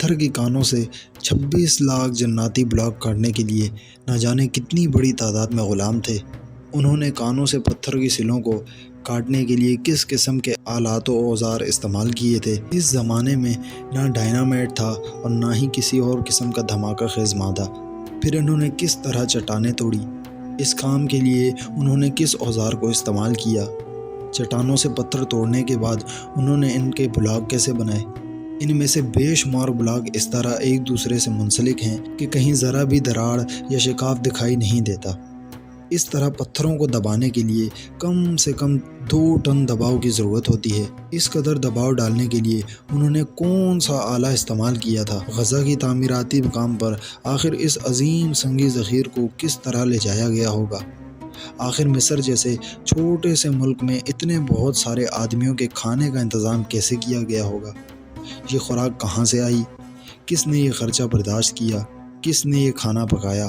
پتھر کے کانوں سے 26 لاکھ جناتی بلاک کاٹنے کے لیے نہ جانے کتنی بڑی تعداد میں غلام تھے۔ انہوں نے کانوں سے پتھر کی سلوں کو کاٹنے کے لیے کس قسم کے آلات و اوزار استعمال کیے تھے۔ اس زمانے میں نہ ڈائنامائٹ تھا اور نہ ہی کسی اور قسم کا دھماکہ خیز مادہ۔ پھر انہوں نے کس طرح چٹانیں توڑی؟ اس کام کے لیے انہوں نے کس اوزار کو استعمال کیا؟ چٹانوں سے پتھر توڑنے کے بعد انہوں نے ان کے بلاک کیسے بنائے؟ ان میں سے بے شمار بلاک اس طرح ایک دوسرے سے منسلک ہیں کہ کہیں ذرا بھی دراڑ یا شکاف دکھائی نہیں دیتا۔ اس طرح پتھروں کو دبانے کے لیے کم سے کم 2 ٹن دباؤ کی ضرورت ہوتی ہے۔ اس قدر دباؤ ڈالنے کے لیے انہوں نے کون سا آلہ استعمال کیا تھا؟ غزہ کی تعمیراتی مقام پر آخر اس عظیم سنگی ذخیر کو کس طرح لے جایا گیا ہوگا؟ آخر مصر جیسے چھوٹے سے ملک میں اتنے بہت سارے آدمیوں کے کھانے کا انتظام کیسے کیا گیا ہوگا؟ یہ خوراک کہاں سے آئی؟ کس نے یہ خرچہ برداشت کیا؟ کس نے یہ کھانا پکایا؟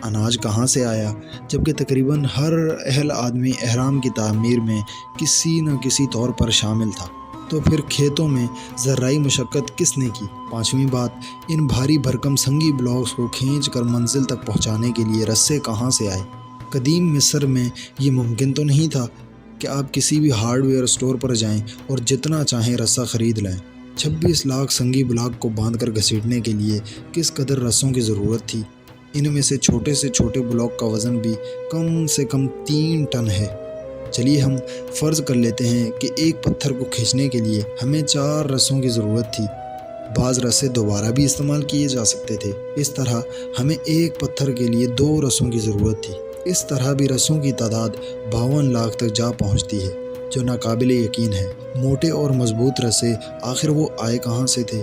اناج کہاں سے آیا؟ جبکہ تقریباً ہر اہل آدمی احرام کی تعمیر میں کسی نہ کسی طور پر شامل تھا، تو پھر کھیتوں میں زرعی مشقت کس نے کی؟ 5ویں بات، ان بھاری بھرکم سنگی بلاکس کو کھینچ کر منزل تک پہنچانے کے لیے رسے کہاں سے آئے؟ قدیم مصر میں یہ ممکن تو نہیں تھا کہ آپ کسی بھی ہارڈ ویئر اسٹور پر جائیں اور جتنا چاہیں رسہ خرید لیں۔ 26 لاکھ سنگی بلاک کو باندھ کر گھسیٹنے کے لیے کس قدر رسوں کی ضرورت تھی؟ ان میں سے چھوٹے بلاک کا وزن بھی کم سے کم 3 ٹن ہے۔ چلیے ہم فرض کر لیتے ہیں کہ ایک پتھر کو کھینچنے کے لیے ہمیں 4 رسوں کی ضرورت تھی۔ بعض رسے دوبارہ بھی استعمال کیے جا سکتے تھے۔ اس طرح ہمیں ایک پتھر کے لیے 2 رسوں کی ضرورت تھی۔ اس طرح بھی رسوں کی تعداد 52 لاکھ تک جا پہنچتی ہے، جو ناقابل یقین ہے۔ موٹے اور مضبوط رسے آخر وہ آئے کہاں سے تھے؟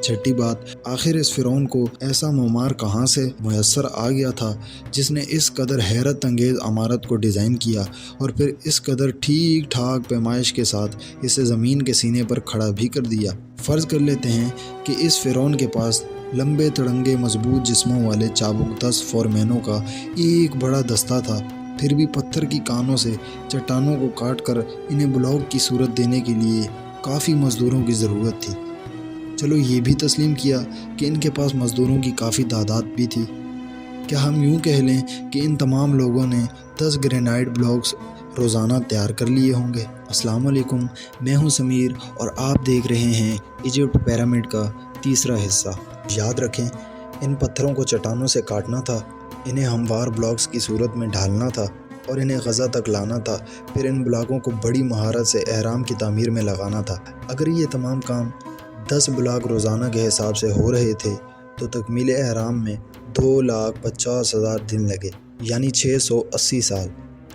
6ٹھی بات، آخر اس فرعون کو ایسا معمار کہاں سے میسر آ گیا تھا جس نے اس قدر حیرت انگیز عمارت کو ڈیزائن کیا اور پھر اس قدر ٹھیک ٹھاک پیمائش کے ساتھ اسے زمین کے سینے پر کھڑا بھی کر دیا؟ فرض کر لیتے ہیں کہ اس فرعون کے پاس لمبے تڑنگے مضبوط جسموں والے چابک 10 فورمینوں کا ایک بڑا دستہ تھا، پھر بھی پتھر کی کانوں سے چٹانوں کو کاٹ کر انہیں بلاک کی صورت دینے کے لیے کافی مزدوروں کی ضرورت تھی۔ چلو یہ بھی تسلیم کیا کہ ان کے پاس مزدوروں کی کافی تعداد بھی تھی۔ کیا ہم یوں کہہ لیں کہ ان تمام لوگوں نے 10 گرینائٹ بلاکس روزانہ تیار کر لیے ہوں گے؟ السلام علیکم، میں ہوں سمیر اور آپ دیکھ رہے ہیں ایجپٹ پیرامڈ کا تیسرا حصہ۔ یاد رکھیں، ان پتھروں کو چٹانوں سے کاٹنا تھا، انہیں ہموار بلاکس کی صورت میں ڈھالنا تھا اور انہیں غزہ تک لانا تھا، پھر ان بلاکوں کو بڑی مہارت سے احرام کی تعمیر میں لگانا تھا۔ اگر یہ تمام کام 10 بلاک روزانہ کے حساب سے ہو رہے تھے تو تکمیل احرام میں 2,50,000 دن لگے، یعنی 680 سال۔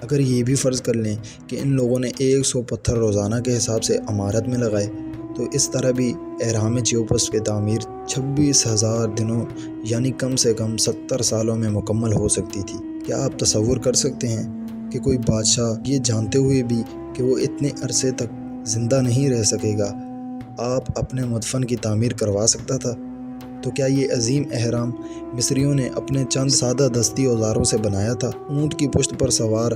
اگر یہ بھی فرض کر لیں کہ ان لوگوں نے 100 پتھر روزانہ کے حساب سے عمارت میں لگائے تو اس طرح بھی احرام چیوپس کی تعمیر 26,000 دنوں یعنی کم سے کم 70 سالوں میں مکمل ہو سکتی تھی۔ کیا آپ تصور کر سکتے ہیں کہ کوئی بادشاہ یہ جانتے ہوئے بھی کہ وہ اتنے عرصے تک زندہ نہیں رہ سکے گا، آپ اپنے مدفن کی تعمیر کروا سکتا تھا؟ تو کیا یہ عظیم احرام مصریوں نے اپنے چند سادہ دستی اوزاروں سے بنایا تھا؟ اونٹ کی پشت پر سوار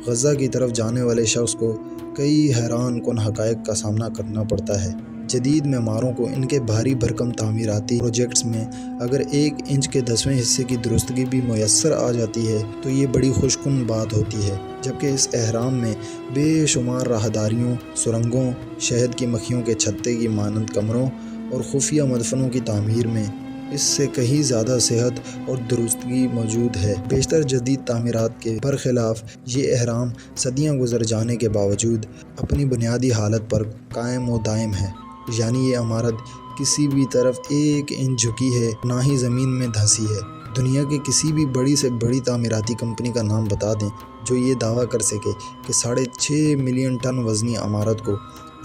غزہ کی طرف جانے والے شخص کو کئی حیران کن حقائق کا سامنا کرنا پڑتا ہے۔ جدید معماروں کو ان کے بھاری بھرکم تعمیراتی پروجیکٹس میں اگر 1 انچ کے 10ویں حصے کی درستگی بھی میسر آ جاتی ہے تو یہ بڑی خوش کن بات ہوتی ہے، جبکہ اس احرام میں بے شمار راہداریوں، سرنگوں، شہد کی مکھیوں کے چھتے کی مانند کمروں اور خفیہ مدفنوں کی تعمیر میں اس سے کہیں زیادہ صحت اور درستگی موجود ہے۔ بیشتر جدید تعمیرات کے برخلاف یہ احرام صدیاں گزر جانے کے باوجود اپنی بنیادی حالت پر قائم و دائم ہے، یعنی یہ عمارت کسی بھی طرف 1 انچ جھکی ہے، نہ ہی زمین میں دھنسی ہے۔ دنیا کے کسی بھی بڑی سے بڑی تعمیراتی کمپنی کا نام بتا دیں جو یہ دعویٰ کر سکے کہ 6.5 ملین ٹن وزنی عمارت کو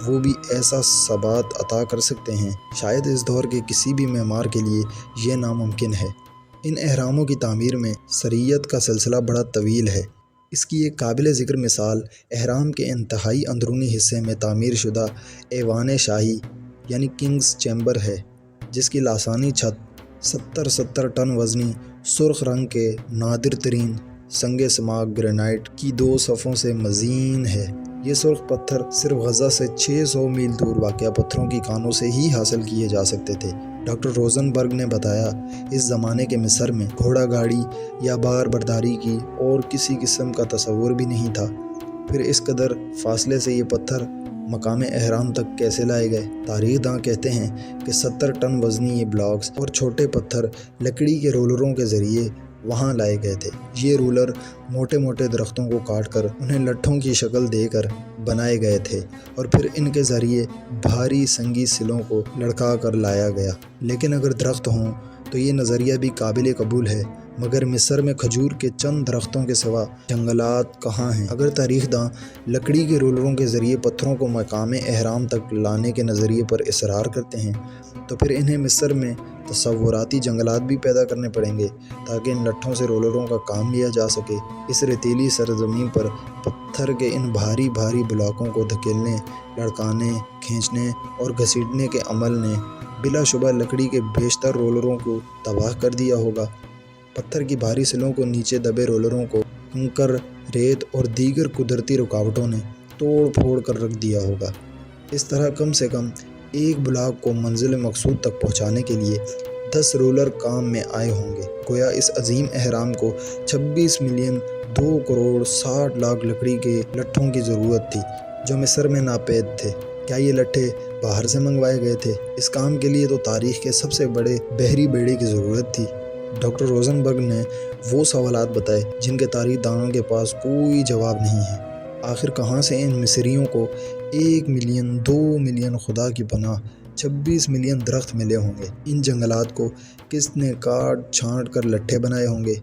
وہ بھی ایسا ثبات عطا کر سکتے ہیں۔ شاید اس دور کے کسی بھی معمار کے لیے یہ ناممکن ہے۔ ان احراموں کی تعمیر میں سریت کا سلسلہ بڑا طویل ہے۔ اس کی ایک قابل ذکر مثال احرام کے انتہائی اندرونی حصے میں تعمیر شدہ ایوان شاہی یعنی کنگز چیمبر ہے، جس کی لاسانی چھت 70 ٹن وزنی سرخ رنگ کے نادر ترین سنگ سماک گرینائٹ کی 2 صفوں سے مزین ہے۔ یہ سرخ پتھر صرف غزہ سے 600 میل دور واقع پتھروں کی کانوں سے ہی حاصل کیے جا سکتے تھے۔ ڈاکٹر روزنبرگ نے بتایا، اس زمانے کے مصر میں گھوڑا گاڑی یا بار برداری کی اور کسی قسم کا تصور بھی نہیں تھا۔ پھر اس قدر فاصلے سے یہ پتھر مقام احرام تک کیسے لائے گئے؟ تاریخ داں کہتے ہیں کہ 70 ٹن وزنی یہ بلاکس اور چھوٹے پتھر لکڑی کے رولروں کے ذریعے وہاں لائے گئے تھے۔ یہ رولر موٹے موٹے درختوں کو کاٹ کر انہیں لٹھوں کی شکل دے کر بنائے گئے تھے اور پھر ان کے ذریعے بھاری سنگی سلوں کو لڑکا کر لایا گیا۔ لیکن اگر درخت ہوں تو یہ نظریہ بھی قابل قبول ہے، مگر مصر میں کھجور کے چند درختوں کے سوا جنگلات کہاں ہیں؟ اگر تاریخ داں لکڑی کے رولروں کے ذریعے پتھروں کو مقام احرام تک لانے کے نظریے پر اصرار کرتے ہیں تو پھر انہیں مصر میں تصوراتی جنگلات بھی پیدا کرنے پڑیں گے تاکہ ان لٹھوں سے رولروں کا کام لیا جا سکے۔ اس ریتیلی سرزمین پر پتھر کے ان بھاری بھاری بلاکوں کو دھکیلنے، لڑکانے، کھینچنے اور گھسیٹنے کے عمل نے بلا شبہ لکڑی کے بیشتر رولروں کو تباہ کر دیا ہوگا۔ پتھر کی بھاری سلوں کو نیچے دبے رولروں کو کنکر، ریت اور دیگر قدرتی رکاوٹوں نے توڑ پھوڑ کر رکھ دیا ہوگا۔ اس طرح کم سے کم ایک بلاک کو منزل مقصود تک پہنچانے کے لیے 10 رولر کام میں آئے ہوں گے۔ گویا اس عظیم اہرام کو 26 ملین 2 کروڑ 60 لاکھ لکڑی کے لٹھوں کی ضرورت تھی جو مصر میں ناپید تھے۔ کیا یہ لٹھے باہر سے منگوائے گئے تھے؟ اس کام کے لیے تو تاریخ کے سب سے بڑے بحری بیڑے کی ضرورت تھی۔ ڈاکٹر روزنبرگ نے وہ سوالات بتائے جن کے تاریخ دانوں کے پاس کوئی جواب نہیں ہے۔ آخر کہاں سے ان مصریوں کو 1 ملین 2 ملین خدا کی پناہ 26 ملین درخت ملے ہوں گے؟ ان جنگلات کو کس نے کاٹ چھانٹ کر لٹھے بنائے ہوں گے؟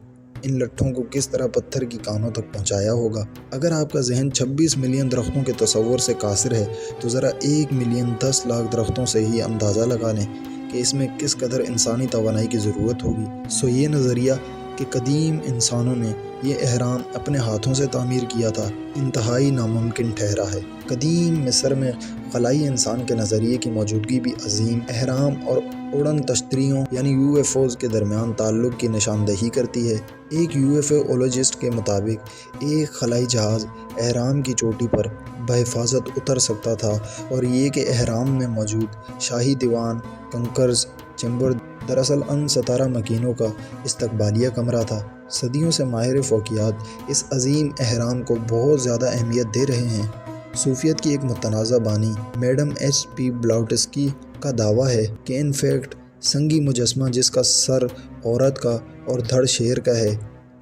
ان لٹھوں کو کس طرح پتھر کی کانوں تک پہنچایا ہوگا؟ اگر آپ کا ذہن 26 ملین درختوں کے تصور سے قاصر ہے تو ذرا 1 ملین 10 لاکھ درختوں سے ہی اندازہ لگا لیں کہ اس میں کس قدر انسانی توانائی کی ضرورت ہوگی۔ یہ نظریہ کہ قدیم انسانوں نے یہ اہرام اپنے ہاتھوں سے تعمیر کیا تھا انتہائی ناممکن ٹھہرا ہے۔ قدیم مصر میں خلائی انسان کے نظریے کی موجودگی بھی عظیم اہرام اور اڑن تشتریوں یعنی UFOs کے درمیان تعلق کی نشاندہی کرتی ہے۔ ایک UFOologist کے مطابق ایک خلائی جہاز اہرام کی چوٹی پر بحفاظت اتر سکتا تھا اور یہ کہ اہرام میں موجود شاہی دیوان، کنکرز، چیمبر دراصل ان ستارہ مکینوں کا استقبالیہ کمرہ تھا۔ صدیوں سے ماہر فلکیات اس عظیم اہرام کو بہت زیادہ اہمیت دے رہے ہیں۔ صوفیت کی ایک متنازع بانی میڈم HP بلاوٹسکی کا دعویٰ ہے کہ ان فیکٹ سنگی مجسمہ جس کا سر عورت کا اور دھڑ شیر کا ہے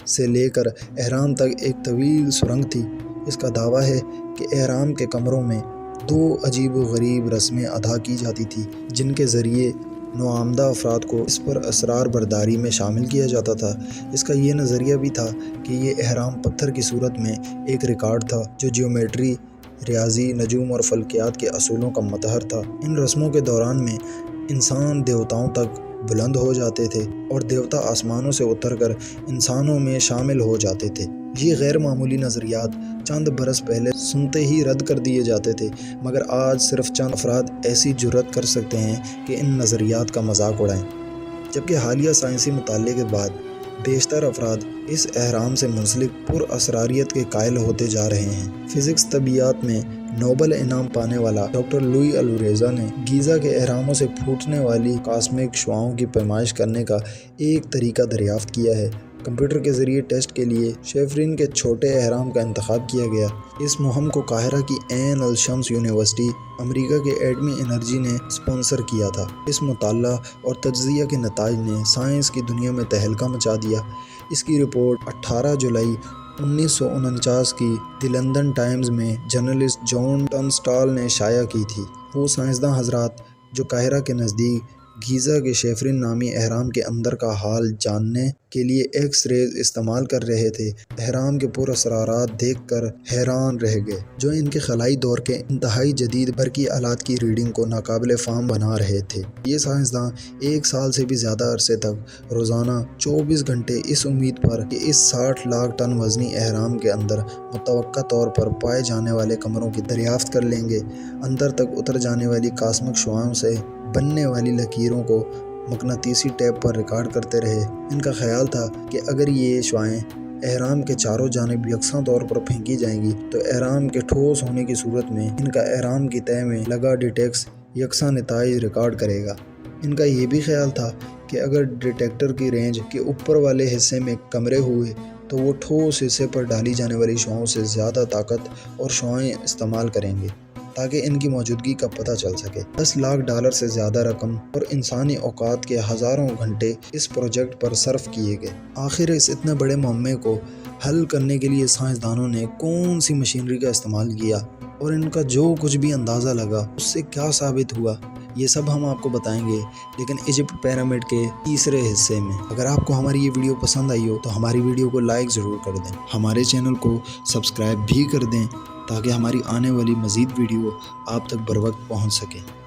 سے لے کر اہرام تک ایک طویل سرنگ تھی۔ اس کا دعویٰ ہے کہ اہرام کے کمروں میں 2 عجیب و غریب رسمیں ادا کی جاتی تھی جن کے ذریعے نوآمدہ افراد کو اس پر اسرار برداری میں شامل کیا جاتا تھا۔ اس کا یہ نظریہ بھی تھا کہ یہ اہرام پتھر کی صورت میں ایک ریکارڈ تھا جو جیومیٹری، ریاضی، نجوم اور فلکیات کے اصولوں کا مظہر تھا۔ ان رسموں کے دوران میں انسان دیوتاؤں تک بلند ہو جاتے تھے اور دیوتا آسمانوں سے اتر کر انسانوں میں شامل ہو جاتے تھے۔ یہ غیر معمولی نظریات چند برس پہلے سنتے ہی رد کر دیے جاتے تھے، مگر آج صرف چند افراد ایسی جرأت کر سکتے ہیں کہ ان نظریات کا مذاق اڑائیں۔ جبکہ حالیہ سائنسی مطالعے کے بعد بیشتر افراد اس اہرام سے منسلک پر اسراریت کے قائل ہوتے جا رہے ہیں۔ فزکس طبیعیات میں نوبل انعام پانے والا ڈاکٹر لوئی الوریزا نے گیزا کے اہراموں سے پھوٹنے والی کاسمک شعاؤں کی پیمائش کرنے کا ایک طریقہ دریافت کیا ہے۔ کمپیوٹر کے ذریعے ٹیسٹ کے لیے شیفرین کے چھوٹے اہرام کا انتخاب کیا گیا۔ اس مہم کو قاہرہ کی عین الشمس یونیورسٹی، امریکہ کے ایٹمی انرجی نے اسپانسر کیا تھا۔ اس مطالعہ اور تجزیہ کے نتائج نے سائنس کی دنیا میں تہلکہ مچا دیا۔ اس کی رپورٹ 18 جولائی 1949 کی دی لندن ٹائمز میں جرنلسٹ جان ٹنسٹال نے شائع کی تھی۔ وہ سائنسداں حضرات جو قاہرہ کے نزدیک گیزا کے شیفرین نامی اہرام کے اندر کا حال جاننے کے لیے ایکس ریز استعمال کر رہے تھے، اہرام کے پر اسرارات دیکھ کر حیران رہ گئے جو ان کے خلائی دور کے انتہائی جدید برقی آلات کی ریڈنگ کو ناقابل فہم بنا رہے تھے۔ یہ سائنسداں 1 سال سے بھی زیادہ عرصے تک روزانہ 24 گھنٹے اس امید پر کہ اس 60 لاکھ ٹن وزنی اہرام کے اندر متوقع طور پر پائے جانے والے کمروں کی دریافت کر لیں گے، اندر تک اتر جانے والی کاسمک شعاؤں سے بننے والی لکیروں کو مقناطیسی ٹیپ پر ریکارڈ کرتے رہے۔ ان کا خیال تھا کہ اگر یہ شعائیں اہرام کے چاروں جانب یکساں طور پر پھینکی جائیں گی تو اہرام کے ٹھوس ہونے کی صورت میں ان کا اہرام کی تہہ میں لگا ڈیٹیکس یکساں نتائج ریکارڈ کرے گا۔ ان کا یہ بھی خیال تھا کہ اگر ڈیٹیکٹر کی رینج کے اوپر والے حصے میں کمرے ہوئے تو وہ ٹھوس حصے پر ڈالی جانے والی شعاؤں سے زیادہ طاقت اور شعائیں استعمال کریں گے تاکہ ان کی موجودگی کا پتہ چل سکے۔ $10 لاکھ سے زیادہ رقم اور انسانی اوقات کے ہزاروں گھنٹے اس پروجیکٹ پر صرف کیے گئے۔ آخر اس اتنے بڑے معمے کو حل کرنے کے لیے سائنسدانوں نے کون سی مشینری کا استعمال کیا اور ان کا جو کچھ بھی اندازہ لگا اس سے کیا ثابت ہوا، یہ سب ہم آپ کو بتائیں گے، لیکن ایجپٹ پیرامڈ کے تیسرے حصے میں۔ اگر آپ کو ہماری یہ ویڈیو پسند آئی ہو تو ہماری ویڈیو کو لائک ضرور کر دیں، ہمارے چینل کو سبسکرائب بھی کر دیں تاکہ ہماری آنے والی مزید ویڈیو آپ تک بر وقت پہنچ سکے۔